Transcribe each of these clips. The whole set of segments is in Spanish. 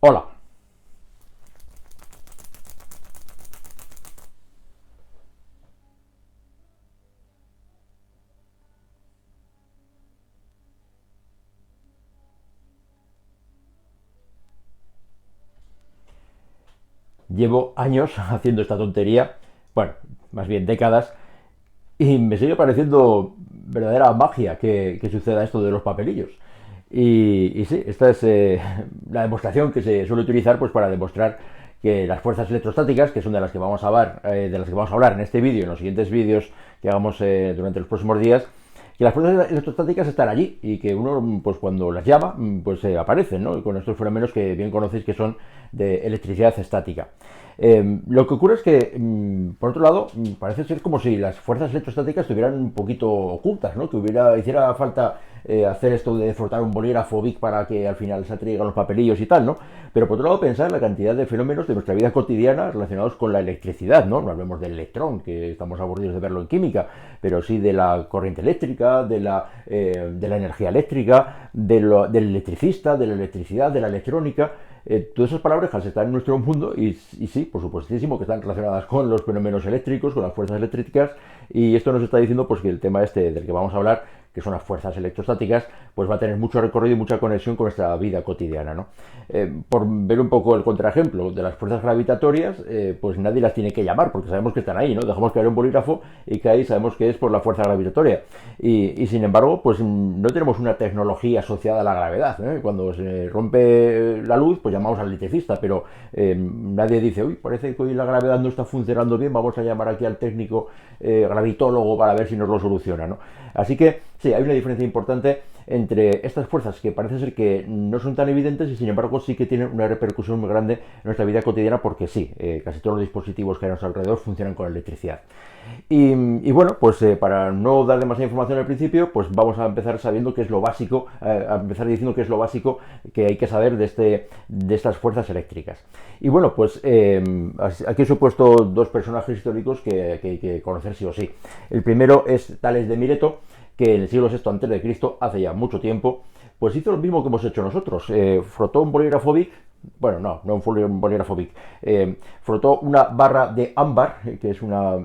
Hola. Llevo años haciendo esta tontería, bueno, más bien décadas, y me sigue pareciendo verdadera magia que suceda esto de los papelillos. Y sí, esta es la demostración que se suele utilizar pues, para demostrar que las fuerzas electrostáticas, que son de las que vamos a hablar, en este vídeo y en los siguientes vídeos que hagamos durante los próximos días, que las fuerzas electrostáticas están allí y que uno, pues cuando las llama, pues aparecen, ¿no? Y con estos fenómenos que bien conocéis que son de electricidad estática. Lo que ocurre es que, por otro lado, parece ser como si las fuerzas electrostáticas estuvieran un poquito ocultas, ¿no? Que hiciera falta hacer esto de frotar un bolígrafo Bic para que al final se atraigan los papelillos y tal, ¿no? Pero por otro lado, pensar en la cantidad de fenómenos de nuestra vida cotidiana relacionados con la electricidad, ¿no? No hablemos del electrón, que estamos aburridos de verlo en química, pero sí de la corriente eléctrica, de la energía eléctrica, del electricista, de la electricidad, de la electrónica. Todas esas palabras están en nuestro mundo y sí, por supuestísimo que están relacionadas con los fenómenos eléctricos, con las fuerzas eléctricas, y esto nos está diciendo pues que el tema este del que vamos a hablar, que son las fuerzas electrostáticas, pues va a tener mucho recorrido y mucha conexión con nuestra vida cotidiana, ¿no? Por ver un poco el contraejemplo de las fuerzas gravitatorias, pues nadie las tiene que llamar porque sabemos que están ahí, ¿no? Dejamos caer un bolígrafo y que ahí sabemos que es por la fuerza gravitatoria. Y sin embargo, pues no tenemos una tecnología asociada a la gravedad, ¿eh? Cuando se rompe la luz, pues llamamos al electricista, pero nadie dice, uy, parece que hoy la gravedad no está funcionando bien, vamos a llamar aquí al técnico gravitólogo para ver si nos lo soluciona, ¿no? Así que sí, hay una diferencia importante entre estas fuerzas que parece ser que no son tan evidentes y sin embargo sí que tienen una repercusión muy grande en nuestra vida cotidiana porque sí, casi todos los dispositivos que hay a nuestro alrededor funcionan con electricidad. Y bueno, pues para no dar demasiada información al principio, pues vamos a empezar sabiendo qué es lo básico, a empezar diciendo qué es lo básico que hay que saber de estas fuerzas eléctricas. Y bueno, pues aquí os he puesto dos personajes históricos que hay que conocer sí o sí. El primero es Tales de Mileto, que en el siglo VI antes de Cristo, hace ya mucho tiempo, pues hizo lo mismo que hemos hecho nosotros. Frotó un bolígrafo Bic, bueno, no un bolígrafo Bic, frotó una barra de ámbar, que es una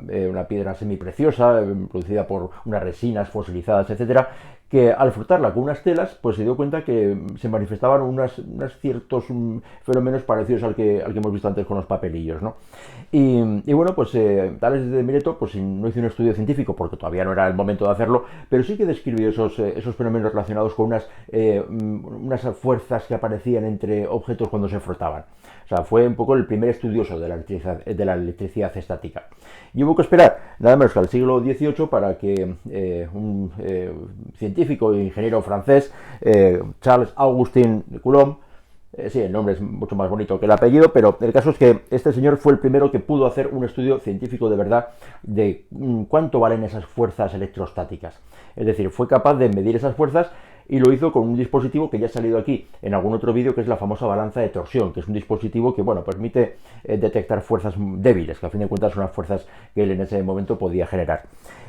piedra semipreciosa, producida por unas resinas fosilizadas, etcétera, que al frotarla con unas telas, pues se dio cuenta que se manifestaban unos ciertos fenómenos parecidos al que hemos visto antes con los papelillos, ¿no? Y bueno, pues Tales de Mileto pues no hizo un estudio científico porque todavía no era el momento de hacerlo, pero sí que describió esos fenómenos relacionados con unas fuerzas que aparecían entre objetos cuando se frotaban. O sea, fue un poco el primer estudioso de la electricidad estática. Y hubo que esperar nada menos que al siglo XVIII para que un científico e ingeniero francés, Charles Augustin de Coulomb, sí, el nombre es mucho más bonito que el apellido, pero el caso es que este señor fue el primero que pudo hacer un estudio científico de verdad de cuánto valen esas fuerzas electrostáticas. Es decir, fue capaz de medir esas fuerzas y lo hizo con un dispositivo que ya ha salido aquí en algún otro vídeo, que es la famosa balanza de torsión, que es un dispositivo que, bueno, permite detectar fuerzas débiles, que a fin de cuentas son las fuerzas que él en ese momento podía generar.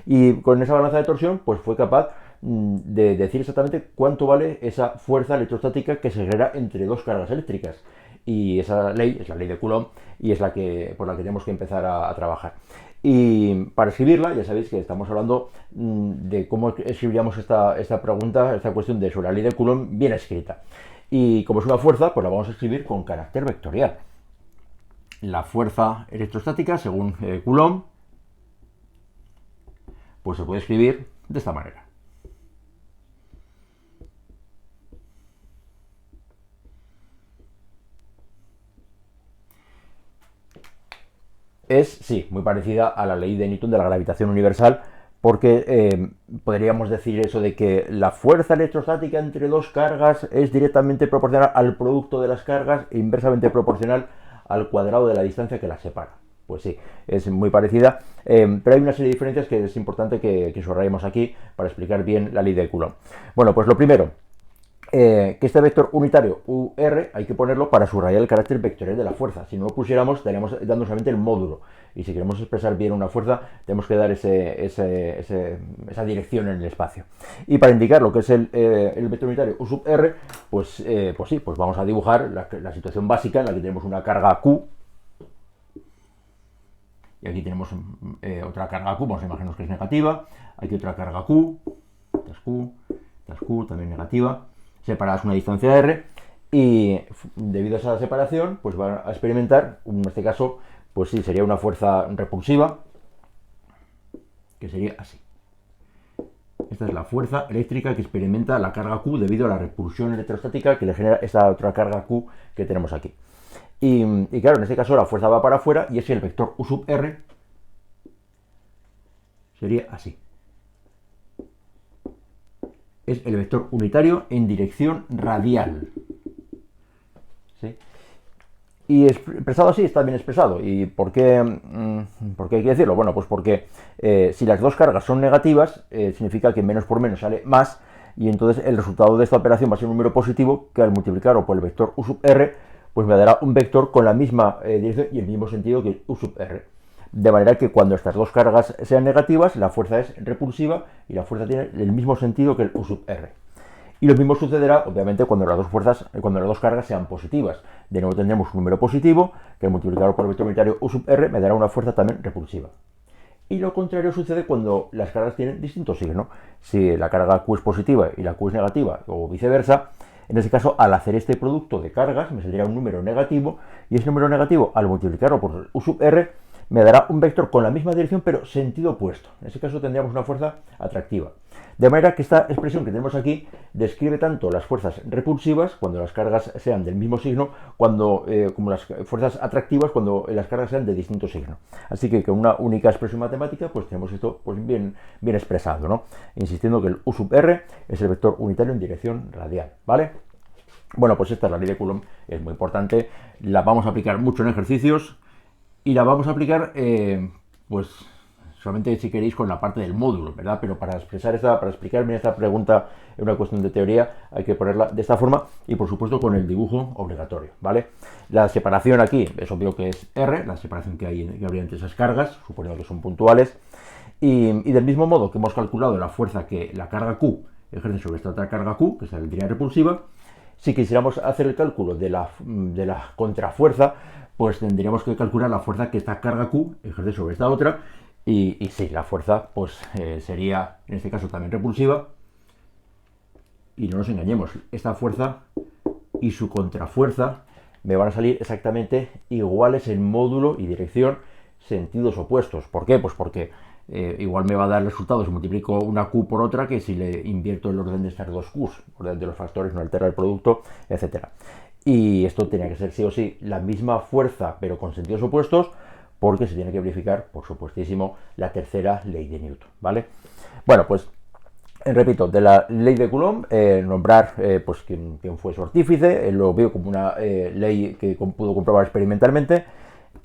Y con esa balanza de torsión, pues fue capaz de decir exactamente cuánto vale esa fuerza electrostática que se genera entre dos cargas eléctricas. Y esa ley es la ley de Coulomb y es por la que tenemos que empezar a trabajar. Y para escribirla, ya sabéis que estamos hablando de cómo escribiríamos esta pregunta, esta cuestión de sobre la ley de Coulomb bien escrita. Y como es una fuerza, pues la vamos a escribir con carácter vectorial. La fuerza electrostática, según Coulomb, pues se puede escribir de esta manera. Es, sí, muy parecida a la ley de Newton de la gravitación universal, porque podríamos decir eso de que la fuerza electrostática entre dos cargas es directamente proporcional al producto de las cargas e inversamente proporcional al cuadrado de la distancia que las separa. Pues sí, es muy parecida, pero hay una serie de diferencias que es importante que subrayemos aquí para explicar bien la ley de Coulomb. Bueno, pues lo primero, que este vector unitario UR hay que ponerlo para subrayar el carácter vectorial de la fuerza. Si no lo pusiéramos, estaríamos dando solamente el módulo. Y si queremos expresar bien una fuerza, tenemos que dar esa dirección en el espacio. Y para indicar lo que es el vector unitario U sub R, pues sí, pues vamos a dibujar la situación básica en la que tenemos una carga Q. Y aquí tenemos otra carga Q, vamos a imaginarnos que es negativa. Aquí otra carga Q, tras Q, también negativa, separadas una distancia R, y debido a esa separación, pues van a experimentar, en este caso, pues sí, sería una fuerza repulsiva, que sería así. Esta es la fuerza eléctrica que experimenta la carga Q debido a la repulsión electrostática que le genera esta otra carga Q que tenemos aquí. Y claro, en este caso la fuerza va para afuera y es el vector U sub R sería así. Es el vector unitario en dirección radial. ¿Sí? Y expresado así está bien expresado. ¿Y por qué hay que decirlo? Bueno, pues porque si las dos cargas son negativas, significa que menos por menos sale más, y entonces el resultado de esta operación va a ser un número positivo que al multiplicarlo por el vector U sub R, pues me dará un vector con la misma dirección y el mismo sentido que U sub R. De manera que cuando estas dos cargas sean negativas, la fuerza es repulsiva y la fuerza tiene el mismo sentido que el U sub R. Y lo mismo sucederá, obviamente, cuando las dos cargas sean positivas. De nuevo tendremos un número positivo, que multiplicado por el vector unitario U sub R me dará una fuerza también repulsiva. Y lo contrario sucede cuando las cargas tienen distinto signo. Si la carga Q es positiva y la Q es negativa, o viceversa, en ese caso, al hacer este producto de cargas, me saldría un número negativo, y ese número negativo, al multiplicarlo por U sub R, me dará un vector con la misma dirección, pero sentido opuesto. En ese caso tendríamos una fuerza atractiva. De manera que esta expresión que tenemos aquí describe tanto las fuerzas repulsivas, cuando las cargas sean del mismo signo, como las fuerzas atractivas, cuando las cargas sean de distinto signo. Así que con una única expresión matemática, pues tenemos esto pues bien expresado, ¿no? Insistiendo que el U sub R es el vector unitario en dirección radial, ¿vale? Bueno, pues esta es la ley de Coulomb, es muy importante, la vamos a aplicar mucho en ejercicios, y la vamos a aplicar, pues, solamente si queréis con la parte del módulo, ¿verdad? Pero para explicarme esta pregunta en una cuestión de teoría, hay que ponerla de esta forma y, por supuesto, con el dibujo obligatorio, ¿vale? La separación aquí es obvio que es R, la separación que habría entre esas cargas, suponiendo que son puntuales, y del mismo modo que hemos calculado la fuerza que la carga Q ejerce sobre esta otra carga Q, que es la dirección repulsiva, si quisiéramos hacer el cálculo de la contrafuerza, pues tendríamos que calcular la fuerza que esta carga Q ejerce sobre esta otra, y sí, la fuerza pues sería en este caso también repulsiva, y no nos engañemos, esta fuerza y su contrafuerza me van a salir exactamente iguales en módulo y dirección, sentidos opuestos. ¿Por qué? Pues porque igual me va a dar el resultado si multiplico una Q por otra que si le invierto el orden de estas dos Qs, el orden de los factores no altera el producto, etcétera. Y esto tenía que ser sí o sí la misma fuerza, pero con sentidos opuestos, porque se tiene que verificar, por supuestísimo, la tercera ley de Newton, ¿vale? Bueno, pues, repito, de la ley de Coulomb, nombrar pues quién fue su artífice, lo veo como una ley que pudo comprobar experimentalmente.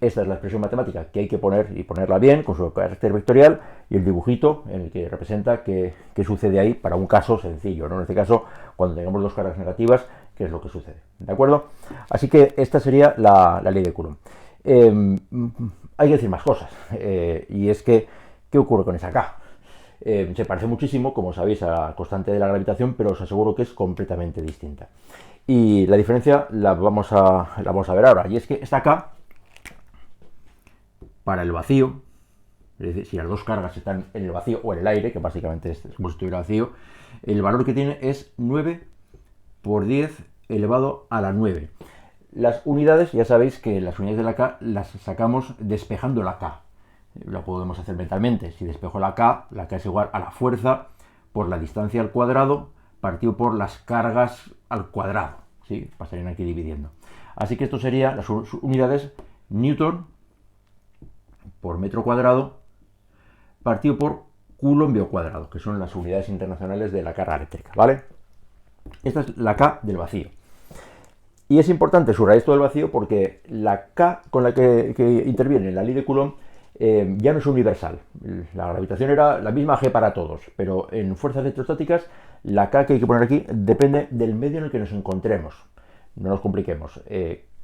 Esta es la expresión matemática que hay que poner y ponerla bien, con su carácter vectorial, y el dibujito en el que representa qué sucede ahí para un caso sencillo, ¿no? En este caso, cuando tengamos dos cargas negativas, qué es lo que sucede, ¿de acuerdo? Así que esta sería la ley de Coulomb. Hay que decir más cosas, y es que, ¿qué ocurre con esa K? Se parece muchísimo, como sabéis, a la constante de la gravitación, pero os aseguro que es completamente distinta. Y la diferencia la vamos a ver ahora, y es que esta K, para el vacío, es decir, si las dos cargas están en el vacío o en el aire, que básicamente es como si estuviera vacío, el valor que tiene es 9 por 10 elevado a la 9. Las unidades, ya sabéis que las unidades de la K las sacamos despejando la K. Lo podemos hacer mentalmente. Si despejo la K es igual a la fuerza por la distancia al cuadrado partido por las cargas al cuadrado. ¿Sí? Pasarían aquí dividiendo. Así que esto sería las unidades Newton por metro cuadrado partido por coulombio cuadrado, que son las unidades internacionales de la carga eléctrica, ¿vale? Esta es la K del vacío. Y es importante subrayar esto del vacío porque la K con la que interviene la ley de Coulomb ya no es universal. La gravitación era la misma G para todos, pero en fuerzas electrostáticas la K que hay que poner aquí depende del medio en el que nos encontremos. No nos compliquemos.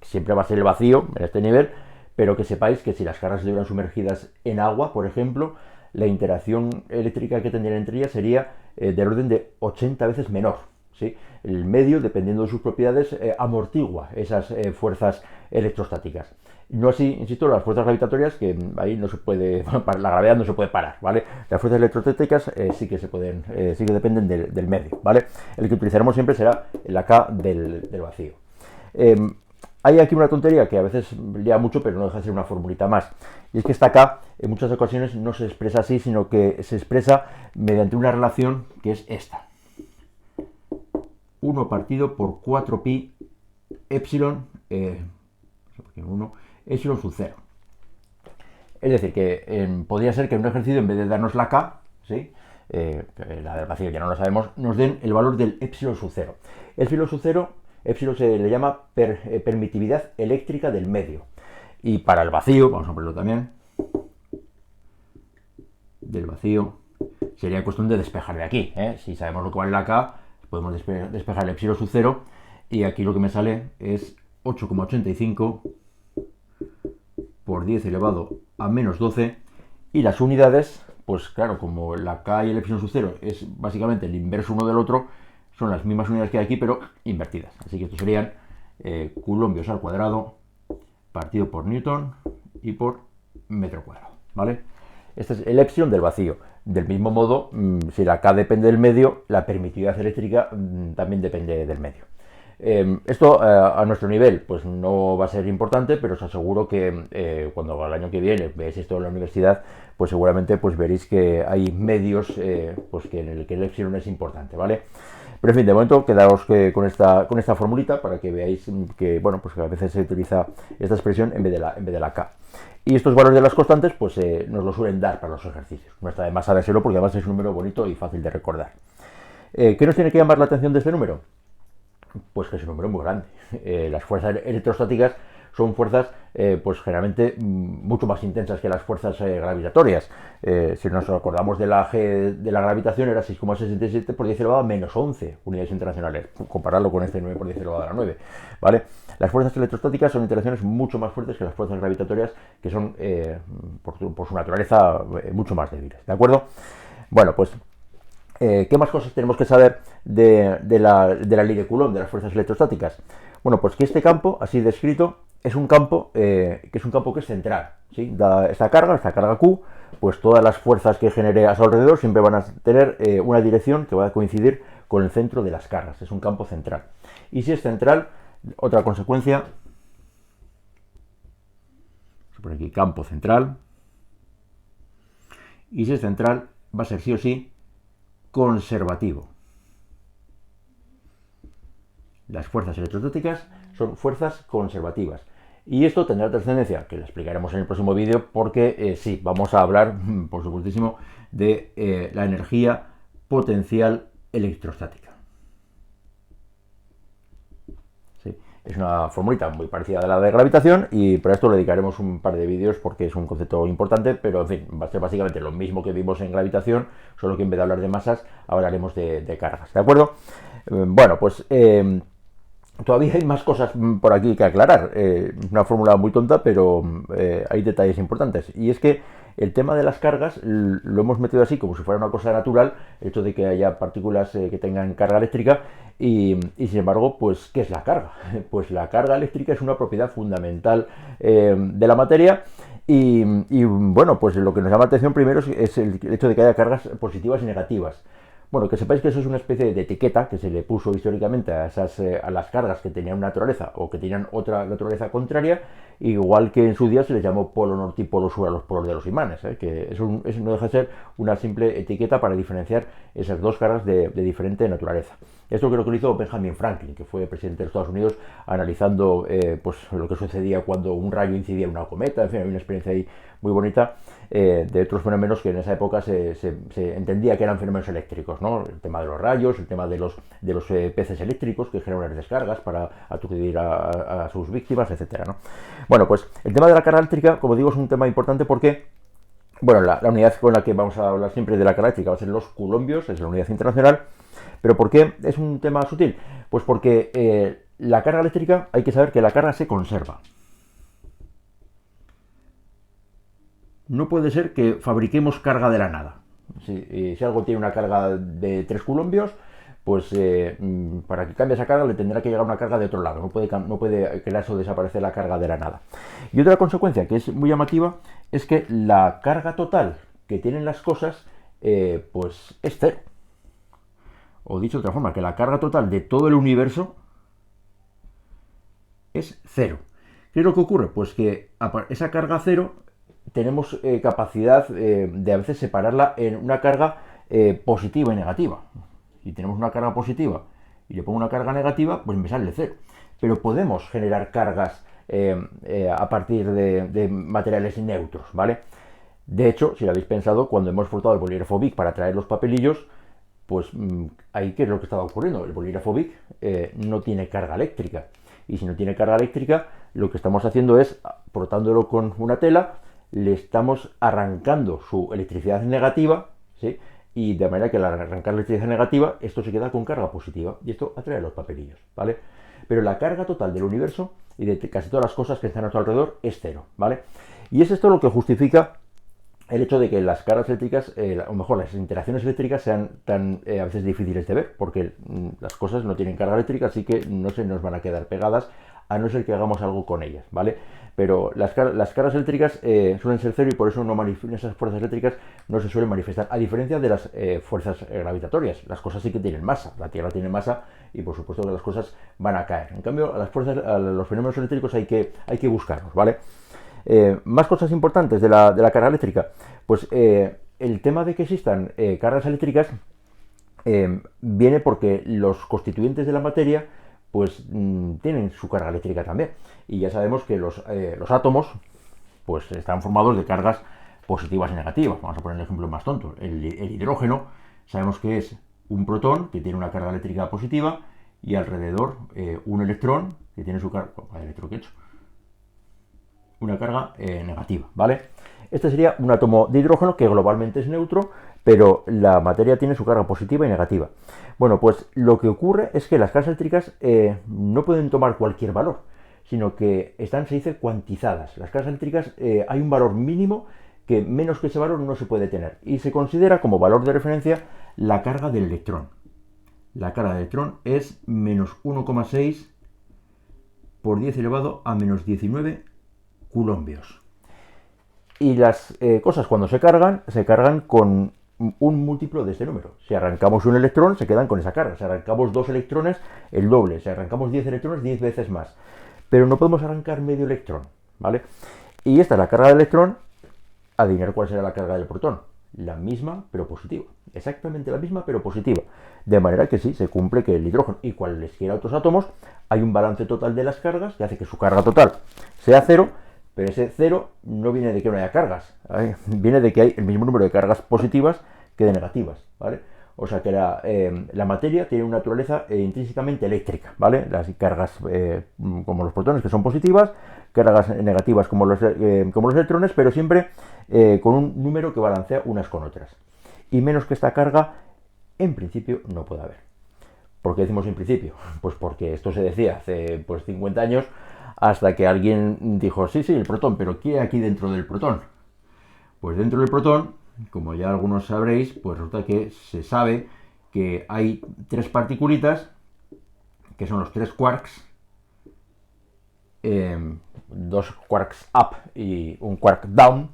Siempre va a ser el vacío en este nivel, pero que sepáis que si las cargas estuvieran sumergidas en agua, por ejemplo, la interacción eléctrica que tendrían entre ellas sería del orden de 80 veces menor. ¿Sí? El medio, dependiendo de sus propiedades, amortigua esas fuerzas electrostáticas. No así, insisto, las fuerzas gravitatorias, que ahí no se puede, la gravedad no se puede parar, ¿vale? Las fuerzas electrostáticas sí que se pueden, sí que dependen del medio, ¿vale? El que utilizaremos siempre será la K del vacío. Hay aquí una tontería que a veces lía mucho, pero no deja de ser una formulita más. Y es que esta K en muchas ocasiones no se expresa así, sino que se expresa mediante una relación que es esta. 1 partido por 4 pi epsilon, 1, epsilon sub 0. Es decir, que podría ser que en un ejercicio, en vez de darnos la K, ¿sí? La del vacío ya no lo sabemos, nos den el valor del epsilon sub 0. Epsilon sub 0, epsilon se le llama permitividad eléctrica del medio. Y para el vacío, vamos a ponerlo también, del vacío, sería cuestión de despejar de aquí. Si sabemos lo que vale la K, podemos despejar el epsilon sub 0, y aquí lo que me sale es 8,85 por 10 elevado a menos 12, y las unidades, pues claro, como la K y el epsilon sub 0 es básicamente el inverso uno del otro, son las mismas unidades que hay aquí, pero invertidas. Así que estos serían coulombios al cuadrado partido por newton y por metro cuadrado, ¿vale? Este es el epsilon del vacío. Del mismo modo, si la K depende del medio, la permitividad eléctrica también depende del medio. Esto a nuestro nivel pues no va a ser importante, pero os aseguro que cuando el año que viene veáis esto en la universidad, pues seguramente pues veréis que hay medios pues que en el que el epsilon es importante, ¿vale? Pero en fin, de momento quedaos con esta formulita para que veáis que, bueno, pues que a veces se utiliza esta expresión en vez de la K. Y estos valores de las constantes pues nos lo suelen dar para los ejercicios. No está de más sabérselo porque además es un número bonito y fácil de recordar. ¿Qué nos tiene que llamar la atención de este número? Pues que es un número muy grande. Las fuerzas electrostáticas son fuerzas pues generalmente mucho más intensas que las fuerzas gravitatorias. Si nos acordamos de la G de la gravitación, era 6,67 por 10 elevado a menos 11 unidades internacionales. Compararlo con este 9 por 10 elevado a la 9, ¿vale? Las fuerzas electrostáticas son interacciones mucho más fuertes que las fuerzas gravitatorias, que son por su naturaleza mucho más débiles, ¿de acuerdo? Bueno, pues ¿qué más cosas tenemos que saber de la ley de Coulomb, de las fuerzas electrostáticas? Bueno, pues que este campo, así descrito, es un campo que es central, ¿sí? Esta carga Q, pues todas las fuerzas que genere a su alrededor siempre van a tener una dirección que va a coincidir con el centro de las cargas. Es un campo central. Y si es central, otra consecuencia, por aquí, campo central. Y si es central, va a ser sí o sí conservativo. Las fuerzas electrostáticas son fuerzas conservativas. Y esto tendrá trascendencia, que la explicaremos en el próximo vídeo, porque sí, vamos a hablar, por supuestísimo, de la energía potencial electrostática. Sí, es una formulita muy parecida a la de gravitación, y para esto le dedicaremos un par de vídeos porque es un concepto importante, pero en fin, va a ser básicamente lo mismo que vimos en gravitación, solo que en vez de hablar de masas, hablaremos de cargas, ¿de acuerdo? Bueno, pues todavía hay más cosas por aquí que aclarar. Una fórmula muy tonta, pero hay detalles importantes. Y es que el tema de las cargas lo hemos metido así como si fuera una cosa natural, el hecho de que haya partículas que tengan carga eléctrica, y sin embargo, pues, ¿qué es la carga? Pues la carga eléctrica es una propiedad fundamental de la materia. Y bueno, pues lo que nos llama la atención primero es el hecho de que haya cargas positivas y negativas. Bueno, que sepáis que eso es una especie de etiqueta que se le puso históricamente a las cargas que tenían una naturaleza o que tenían otra naturaleza contraria, igual que en su día se les llamó polo norte y polo sur a los polos de los imanes, que eso no deja de ser una simple etiqueta para diferenciar esas dos cargas de diferente naturaleza. Esto creo que lo hizo Benjamin Franklin, que fue presidente de Estados Unidos, analizando pues lo que sucedía cuando un rayo incidía en una cometa. En fin, hay una experiencia ahí muy bonita de otros fenómenos que en esa época se entendía que eran fenómenos eléctricos, ¿no? El tema de los rayos, el tema de los peces eléctricos que generan unas descargas para aturdir a sus víctimas, etcétera, ¿no? Bueno, pues el tema de la carga eléctrica, como digo, es un tema importante porque Bueno, la unidad con la que vamos a hablar siempre de la carga eléctrica va a ser los coulombios, es la unidad internacional. ¿Pero por qué es un tema sutil? Pues porque la carga eléctrica, hay que saber que la carga se conserva. No puede ser que fabriquemos carga de la nada. Si algo tiene una carga de 3 coulombios, pues para que cambie esa carga le tendrá que llegar una carga de otro lado. No puede crearse o desaparecer la carga de la nada. Y otra consecuencia que es muy llamativa es que la carga total que tienen las cosas pues es cero. O dicho de otra forma, que la carga total de todo el universo es cero. ¿Qué es lo que ocurre? Pues que esa carga cero tenemos capacidad de a veces separarla en una carga positiva y negativa. Si tenemos una carga positiva y le pongo una carga negativa, pues me sale cero. Pero podemos generar cargas a partir de materiales neutros, ¿vale? De hecho, si lo habéis pensado, cuando hemos frotado el bolígrafo Bic para traer los papelillos, pues ahí qué es lo que estaba ocurriendo. El bolígrafo Bic no tiene carga eléctrica. Y si no tiene carga eléctrica, lo que estamos haciendo es, frotándolo con una tela, le estamos arrancando su electricidad negativa, ¿sí? Y de manera que al arrancar la electricidad negativa, esto se queda con carga positiva. Y esto atrae los papelillos, ¿vale? Pero la carga total del universo y de casi todas las cosas que están a nuestro alrededor es cero, ¿vale? Y es esto lo que justifica el hecho de que las cargas eléctricas, o mejor, las interacciones eléctricas sean tan a veces difíciles de ver, porque las cosas no tienen carga eléctrica, así que no se nos van a quedar pegadas, a no ser que hagamos algo con ellas, ¿vale? Pero las cargas eléctricas suelen ser cero y por eso esas fuerzas eléctricas no se suelen manifestar, a diferencia de las fuerzas gravitatorias. Las cosas sí que tienen masa, la Tierra tiene masa y por supuesto que las cosas van a caer. En cambio, a los fenómenos eléctricos hay que buscarlos, ¿vale? Más cosas importantes de la carga eléctrica. Pues el tema de que existan cargas eléctricas viene porque los constituyentes de la materia pues tienen su carga eléctrica también. Y ya sabemos que los átomos pues están formados de cargas positivas y negativas. Vamos a poner el ejemplo más tonto. El hidrógeno sabemos que es un protón que tiene una carga eléctrica positiva y alrededor un electrón que tiene su carga... ¿Electrón qué he hecho? Una carga negativa, ¿vale? Este sería un átomo de hidrógeno que globalmente es neutro, pero la materia tiene su carga positiva y negativa. Bueno, pues lo que ocurre es que las cargas eléctricas no pueden tomar cualquier valor, sino que están, se dice, cuantizadas. Las cargas eléctricas hay un valor mínimo que menos que ese valor no se puede tener y se considera como valor de referencia la carga del electrón. La carga del electrón es menos 1,6 por 10 elevado a menos 19 coulombios. Y las cosas cuando se cargan con un múltiplo de este número. Si arrancamos un electrón, se quedan con esa carga. Si arrancamos 2 electrones, el doble. Si arrancamos 10 electrones, 10 veces más. Pero no podemos arrancar medio electrón, ¿vale? Y esta es la carga del electrón. Adivinar cuál será la carga del protón. La misma, pero positiva. Exactamente la misma, pero positiva. De manera que sí, se cumple que el hidrógeno y cualesquiera otros átomos, hay un balance total de las cargas que hace que su carga total sea cero, pero ese cero no viene de que no haya cargas, ¿vale? Viene de que hay el mismo número de cargas positivas que de negativas, ¿vale? O sea que la materia tiene una naturaleza intrínsecamente eléctrica, ¿vale? Las cargas como los protones, que son positivas, cargas negativas como los electrones, pero siempre con un número que balancea unas con otras. Y menos que esta carga, en principio, no puede haber. ¿Por qué decimos en principio? Pues porque esto se decía hace pues 50 años, hasta que alguien dijo, sí, el protón, pero ¿qué hay aquí dentro del protón? Pues dentro del protón, como ya algunos sabréis, pues resulta que se sabe que hay 3 particulitas, que son los 3 quarks, 2 quarks up y un quark down,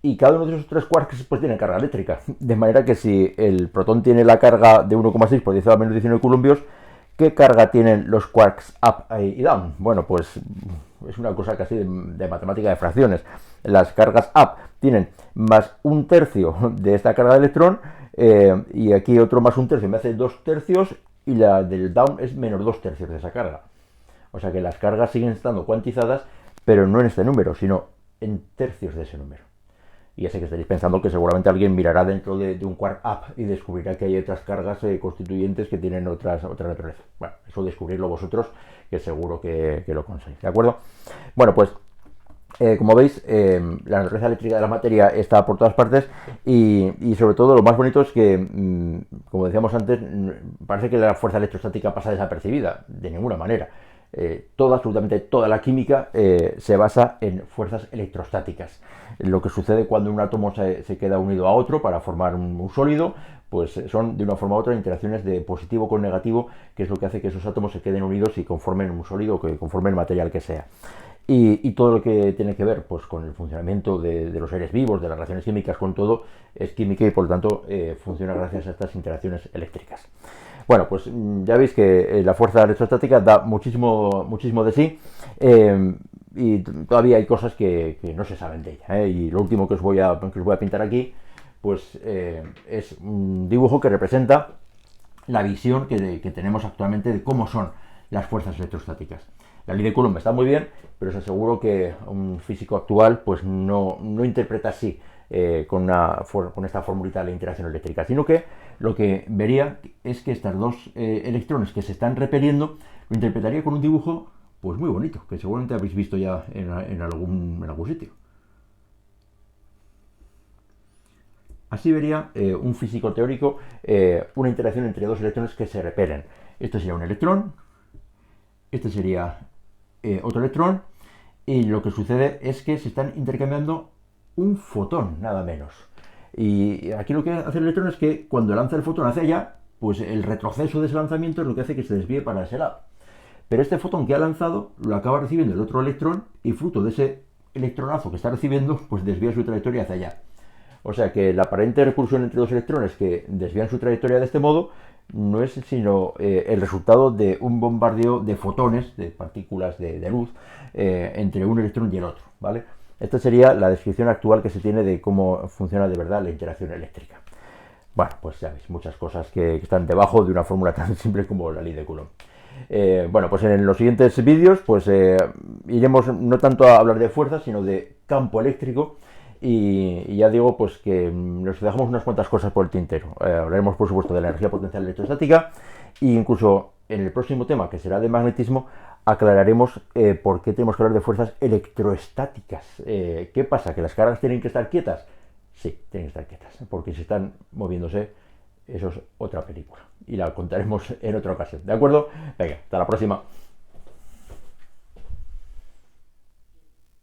y cada uno de esos 3 quarks pues tiene carga eléctrica, de manera que si el protón tiene la carga de 1,6 por 10 a la menos 19 coulombios, ¿qué carga tienen los quarks up y down? Bueno, pues es una cosa casi de matemática de fracciones. Las cargas up tienen más un tercio de esta carga de electrón y aquí otro más un tercio, me hace 2 tercios y la del down es menos 2 tercios de esa carga. O sea que las cargas siguen estando cuantizadas, pero no en este número, sino en tercios de ese número. Y ya sé que estaréis pensando que seguramente alguien mirará dentro de un quark up y descubrirá que hay otras cargas constituyentes que tienen otra naturaleza. Bueno, eso descubrirlo vosotros, que seguro que lo conseguís, ¿de acuerdo? Bueno, pues Como veis, la naturaleza eléctrica de la materia está por todas partes y sobre todo lo más bonito es que, como decíamos antes, parece que la fuerza electrostática pasa desapercibida, de ninguna manera. Absolutamente toda la química se basa en fuerzas electrostáticas. Lo que sucede cuando un átomo se queda unido a otro para formar un sólido, pues son de una forma u otra interacciones de positivo con negativo, que es lo que hace que esos átomos se queden unidos y conformen un sólido, que conformen el material que sea. Y todo lo que tiene que ver pues, con el funcionamiento de los seres vivos, de las reacciones químicas, con todo, es química y por lo tanto funciona gracias a estas interacciones eléctricas. Bueno, pues ya veis que la fuerza electrostática da muchísimo, muchísimo de sí y todavía hay cosas que no se saben de ella. Y lo último que os voy a pintar aquí pues es un dibujo que representa la visión que tenemos actualmente de cómo son las fuerzas electrostáticas. La ley de Coulomb está muy bien, pero os aseguro que un físico actual pues no interpreta así con esta formulita de la interacción eléctrica, sino que lo que vería es que estos dos electrones que se están repeliendo lo interpretaría con un dibujo pues muy bonito, que seguramente habéis visto ya en algún sitio. Así vería un físico teórico una interacción entre dos electrones que se repelen. Esto sería un electrón, este sería otro electrón, y lo que sucede es que se están intercambiando un fotón, nada menos. Y aquí lo que hace el electrón es que cuando lanza el fotón hacia allá, pues el retroceso de ese lanzamiento es lo que hace que se desvíe para ese lado. Pero este fotón que ha lanzado lo acaba recibiendo el otro electrón y fruto de ese electronazo que está recibiendo, pues desvía su trayectoria hacia allá. O sea que la aparente repulsión entre dos electrones que desvían su trayectoria de este modo no es sino el resultado de un bombardeo de fotones, de partículas de luz, entre un electrón y el otro, ¿vale? Esta sería la descripción actual que se tiene de cómo funciona de verdad la interacción eléctrica. Bueno, pues ya veis, muchas cosas que están debajo de una fórmula tan simple como la ley de Coulomb. Bueno, pues en los siguientes vídeos pues iremos no tanto a hablar de fuerza, sino de campo eléctrico. Y ya digo pues que nos dejamos unas cuantas cosas por el tintero. Hablaremos por supuesto de la energía potencial electrostática e incluso en el próximo tema, que será de magnetismo, aclararemos por qué tenemos que hablar de fuerzas electroestáticas. ¿Qué pasa? ¿Que las cargas tienen que estar quietas? Sí, tienen que estar quietas, porque si están moviéndose, eso es otra película. Y la contaremos en otra ocasión. ¿De acuerdo? Venga, hasta la próxima.